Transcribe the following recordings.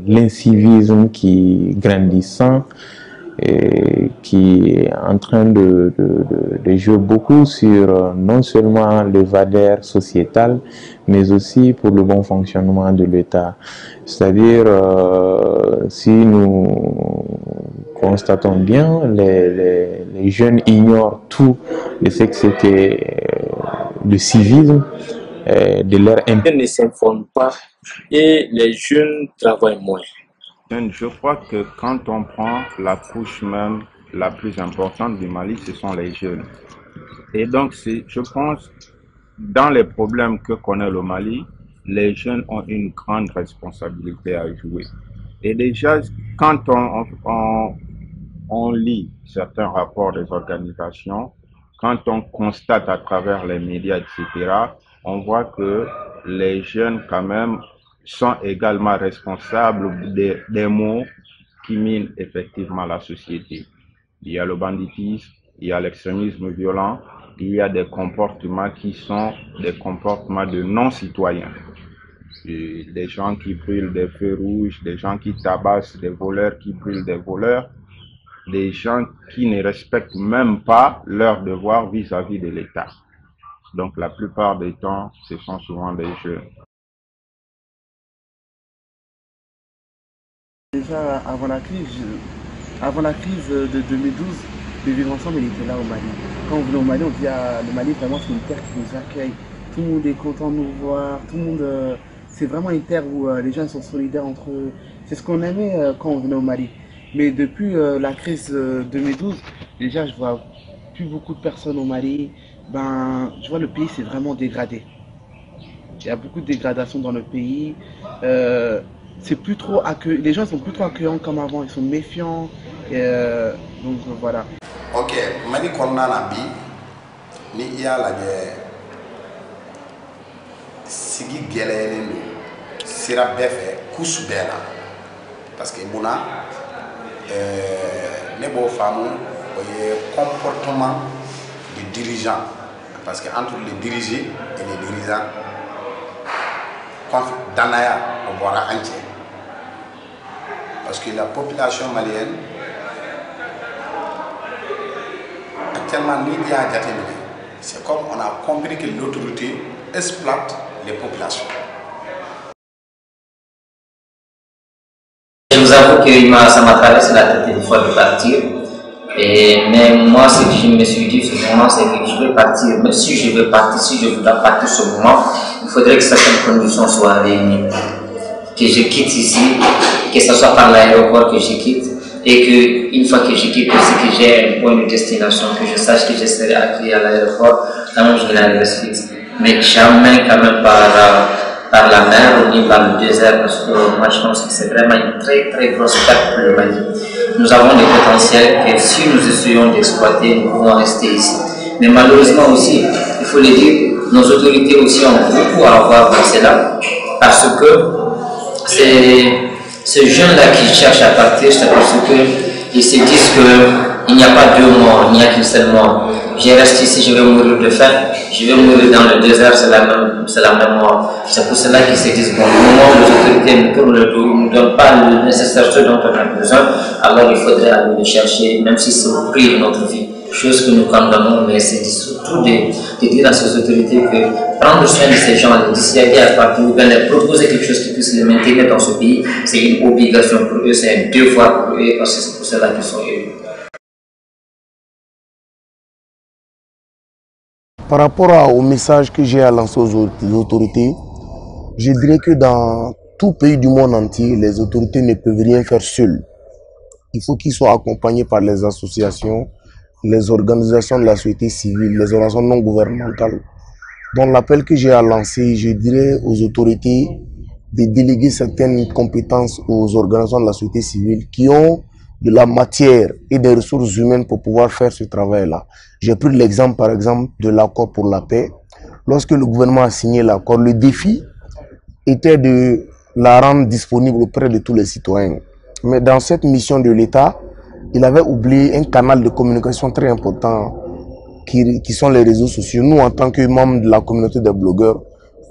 l'incivisme qui grandissant et qui est en train de jouer beaucoup sur non seulement les valeurs sociétales, mais aussi pour le bon fonctionnement de l'État. C'est-à-dire, si nous constatons bien, les jeunes ignorent tout de ce que c'était le civisme, de leur Les jeunes ne s'informent pas et les jeunes travaillent moins. Je crois que quand on prend la couche même la plus importante du Mali, ce sont les jeunes. Et donc, je pense, dans les problèmes que connaît le Mali, les jeunes ont une grande responsabilité à jouer. Et déjà, quand on lit certains rapports des organisations, quand on constate à travers les médias, etc., on voit que les jeunes, quand même, sont également responsables des maux qui minent effectivement la société. Il y a le banditisme, il y a l'extrémisme violent, il y a des comportements qui sont des comportements de non-citoyens. Des gens qui brûlent des feux rouges, des gens qui tabassent des voleurs, qui brûlent des voleurs, des gens qui ne respectent même pas leurs devoirs vis-à-vis de l'État. Donc la plupart des temps, ce sont souvent des jeunes. Déjà avant la crise de 2012, le vivre ensemble il était là au Mali. Quand on venait au Mali, on dit le Mali vraiment c'est une terre qui nous accueille. Tout le monde est content de nous voir, tout le monde, c'est vraiment une terre où les gens sont solidaires entre eux. C'est ce qu'on aimait quand on venait au Mali. Mais depuis la crise 2012, déjà je vois plus beaucoup de personnes au Mali. Ben, je vois le pays s'est vraiment dégradé. Il y a beaucoup de dégradation dans le pays. C'est plus trop les gens sont plus trop accueillants comme avant, ils sont méfiants. Donc voilà. Ok, Mali kɔnɔna bi ni i y'a lajɛ sigi gɛlɛyalen don sira bɛɛ fɛ couche bɛɛ la parce que munna ne b'o faamu o ye comportement de dirigeant parce que entre les dirigés et les dirigeants danaya o bɔra an cɛ parce que la population malienne actuellement c'est comme on a compris que l'autorité exploite les populations. Je vous avoue que ça m'a traversé la tête une fois de partir. Mais moi, ce que je me suis dit ce moment, c'est que je vais partir. Même si je veux partir, si je voudrais partir ce moment, il faudrait que certaines conditions soient réunies. Que je quitte ici, que ce soit par l'aéroport que je quitte, et qu'une fois que je quitte aussi, que j'ai un point de destination, que je sache que je serai accueilli à l'aéroport, quand je vais à l'université. Mais jamais quand même par la mer ou ni par le désert, parce que moi je pense que c'est vraiment une très très grosse perte pour le Mali. Nous avons des potentiels que si nous essayons d'exploiter, nous pouvons rester ici. Mais malheureusement aussi, il faut le dire, nos autorités aussi ont beaucoup à avoir dans cela, parce que ces jeunes-là qui cherchent à partir, c'est parce qu'ils se disent qu'il n'y a pas deux morts, il n'y a qu'une seule mort. Je reste ici, je vais mourir de faim, je vais mourir dans le désert, c'est la même mort. C'est pour cela qu'ils se disent, bon, au moment où les autorités nous tournent le dos, ne nous donnent pas le nécessaire ce dont on a besoin, alors il faudrait aller le chercher, même si c'est au prix de notre vie. Chose que nous condamnons, mais c'est surtout de dire à ces autorités que prendre soin de ces gens, de dissuader à partir, ou bien leur proposer quelque chose qui puisse les maintenir dans ce pays, c'est une obligation pour eux, c'est un devoir pour eux, parce que c'est pour cela qu'ils sont élus. Par rapport au message que j'ai à lancer aux autorités, je dirais que dans tout pays du monde entier, les autorités ne peuvent rien faire seules. Il faut qu'ils soient accompagnés par les associations, les organisations de la société civile, les organisations non gouvernementales. Dans l'appel que j'ai à lancer, je dirais aux autorités de déléguer certaines compétences aux organisations de la société civile qui ont de la matière et des ressources humaines pour pouvoir faire ce travail-là. J'ai pris l'exemple, par exemple, de l'accord pour la paix. Lorsque le gouvernement a signé l'accord, le défi était de la rendre disponible auprès de tous les citoyens. Mais dans cette mission de l'État, il avait oublié un canal de communication très important qui sont les réseaux sociaux. Nous, en tant que membres de la communauté des blogueurs,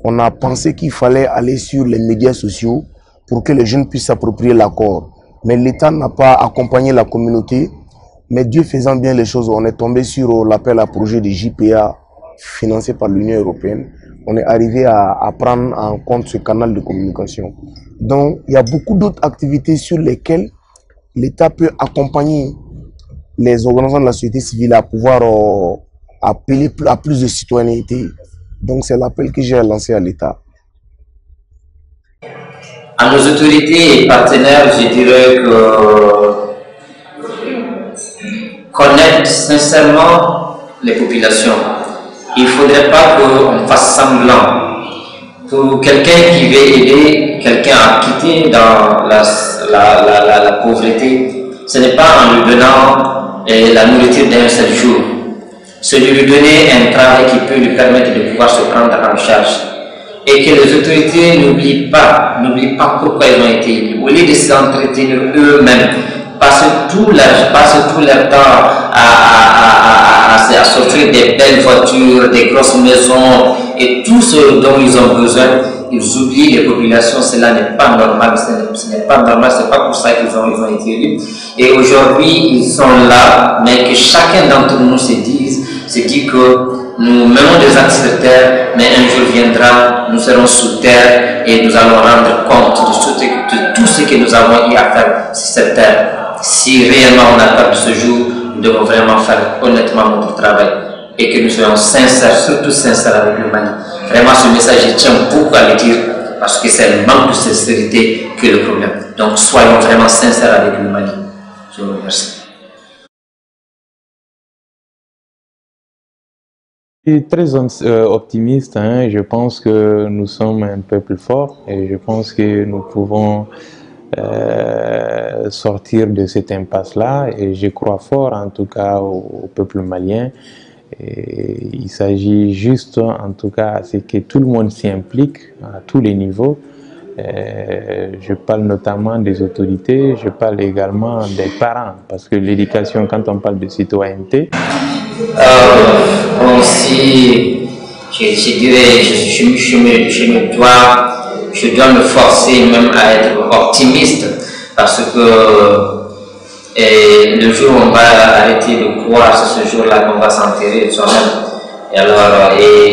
on a pensé qu'il fallait aller sur les médias sociaux pour que les jeunes puissent s'approprier l'accord. Mais l'État n'a pas accompagné la communauté. Mais Dieu faisant bien les choses, on est tombé sur l'appel à projet de JPA financé par l'Union européenne. On est arrivé à prendre en compte ce canal de communication. Donc, il y a beaucoup d'autres activités sur lesquelles l'État peut accompagner les organisations de la société civile à pouvoir appeler à plus de citoyenneté. Donc, c'est l'appel que j'ai lancé à l'État. À nos autorités et partenaires, je dirais que connaître sincèrement les populations. Il ne faudrait pas qu'on fasse semblant. Pour quelqu'un qui veut aider quelqu'un à quitter dans la pauvreté, ce n'est pas en lui donnant la nourriture d'un seul jour. C'est de lui donner un travail qui peut lui permettre de pouvoir se prendre en charge. Et que les autorités n'oublient pas pourquoi ils ont été élus. Au lieu de s'entretenir eux-mêmes, passent tout leur temps à sortir des belles voitures, des grosses maisons et tout ce dont ils ont besoin, ils oublient les populations. Cela n'est pas normal, ce n'est pas normal, c'est pas pour ça qu'ils ont été élus. Et aujourd'hui, ils sont là, mais que chacun d'entre nous se dit que nous menons des actes sur terre, mais un jour viendra, nous serons sous terre et nous allons rendre compte de tout ce que nous avons eu à faire sur cette terre. Si réellement on a peur de ce jour, nous devons vraiment faire honnêtement notre travail et que nous soyons sincères, surtout sincères avec le Mali. Vraiment, ce message, je tiens beaucoup à le dire parce que c'est le manque de sincérité qui est le problème. Donc, soyons vraiment sincères avec le Mali. Je vous remercie. Je suis très optimiste. Je pense que nous sommes un peuple fort et je pense que nous pouvons sortir de cette impasse-là, et je crois fort en tout cas au peuple malien. Et il s'agit juste en tout cas à ce que tout le monde s'y implique à tous les niveaux. Je parle notamment des autorités, je parle également des parents, parce que l'éducation, quand on parle de citoyenneté... Si je dirais, je dois me forcer même à être optimiste, parce que le jour où on va arrêter de croire, c'est ce jour-là qu'on va s'enterrer soi-même. Et alors,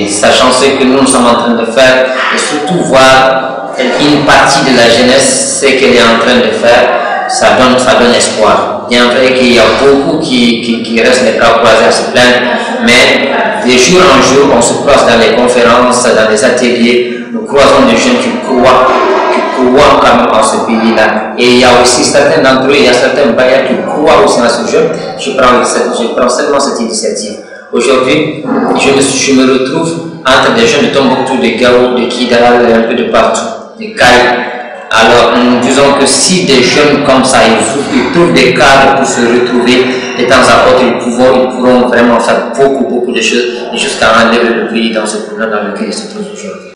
sachant ce que nous sommes en train de faire, et surtout voir une partie de la jeunesse, ce qu'elle est en train de faire, ça donne espoir. Bien vrai qu'il y a beaucoup qui restent les bras croisés à se plaindre, mais de jour en jour, on se croise dans les conférences, dans les ateliers, nous croisons des jeunes qui croient quand même en ce pays-là. Et il y a aussi certains d'entre eux, il y a certains bailleurs qui croient aussi en ce jeu. Je prends seulement cette initiative. Aujourd'hui, je me retrouve entre des jeunes de Tombouctou, de Gao, de Kidal, un peu de partout, de Caille. Alors, disons que si des jeunes comme ça, ils trouvent des cadres pour se retrouver, de temps à autre, ils pourront vraiment faire beaucoup de choses jusqu'à enlever le pays dans ce problème dans lequel ils se trouvent aujourd'hui.